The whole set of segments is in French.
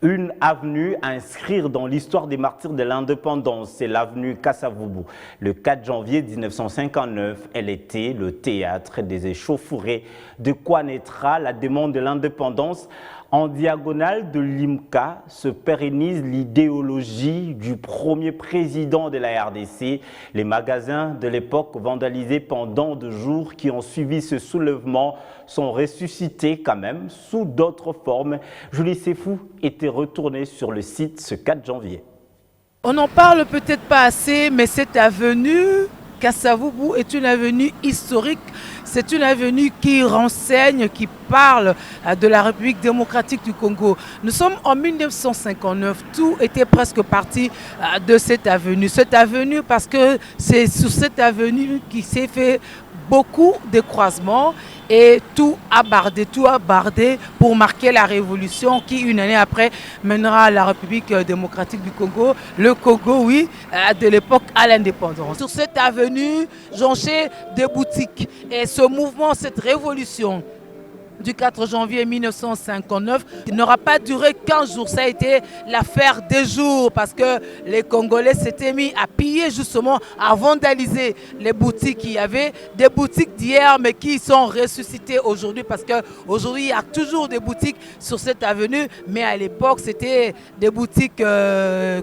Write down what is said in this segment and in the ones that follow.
Une avenue à inscrire dans l'histoire des martyrs de l'indépendance, c'est l'avenue Kasavubu. Le 4 janvier 1959, elle était le théâtre des échauffourées. De quoi naîtra la demande de l'indépendance? En diagonale de l'IMCA se pérennise l'idéologie du premier président de la RDC. Les magasins de l'époque vandalisés pendant 2 jours qui ont suivi ce soulèvement sont ressuscités quand même sous d'autres formes. Julie Sefou était retournée sur le site ce 4 janvier. On n'en parle peut-être pas assez, mais cette avenue Kasavubu est une avenue historique. C'est une avenue qui renseigne, qui parle de la République démocratique du Congo. Nous sommes en 1959, tout était presque parti de cette avenue. Cette avenue, parce que c'est sur cette avenue qui s'est fait beaucoup de croisements et tout a bardé pour marquer la révolution qui, une année après, mènera la République démocratique du Congo, le Congo, oui, de l'époque à l'indépendance. Sur cette avenue, jonchée des boutiques. Et ce mouvement, cette révolution du 4 janvier 1959 n'aura pas duré 15 jours. Ça a été l'affaire des jours parce que les Congolais s'étaient mis à piller justement, à vandaliser les boutiques. Il y avait des boutiques d'hier mais qui sont ressuscitées aujourd'hui parce qu'aujourd'hui il y a toujours des boutiques sur cette avenue, mais à l'époque c'était des boutiques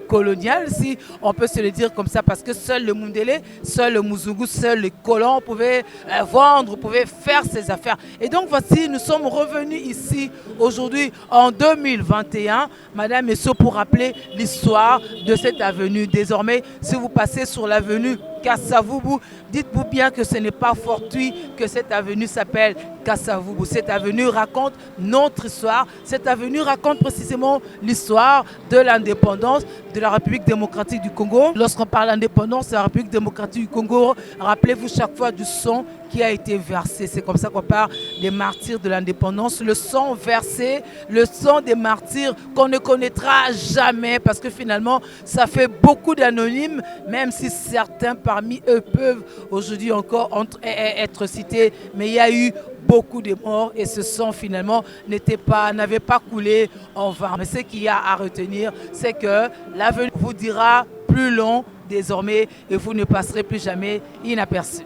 coloniales, si on peut se le dire comme ça, parce que seul le Mundele, seul le Muzungu, seul les colons pouvaient vendre, pouvaient faire ces affaires. Et donc voici, nous sommes revenus ici aujourd'hui en 2021, Madame Messieurs, pour rappeler l'histoire de cette avenue. Désormais, si vous passez sur l'avenue Kasavubu, dites-vous bien que ce n'est pas fortuit que cette avenue s'appelle Kasavubu. Cette avenue raconte notre histoire. Cette avenue raconte précisément l'histoire de l'indépendance de la République démocratique du Congo. Lorsqu'on parle d'indépendance de la République démocratique du Congo, rappelez-vous chaque fois du sang qui a été versé. C'est comme ça qu'on parle des martyrs de l'indépendance. Le sang versé, le sang des martyrs qu'on ne connaîtra jamais parce que finalement, ça fait beaucoup d'anonymes, même si certains parmi eux peuvent aujourd'hui encore être cités. Mais il y a eu beaucoup de morts et ce sang finalement n'avait pas coulé en vain. Mais ce qu'il y a à retenir, c'est que l'avenir vous dira plus long désormais et vous ne passerez plus jamais inaperçu.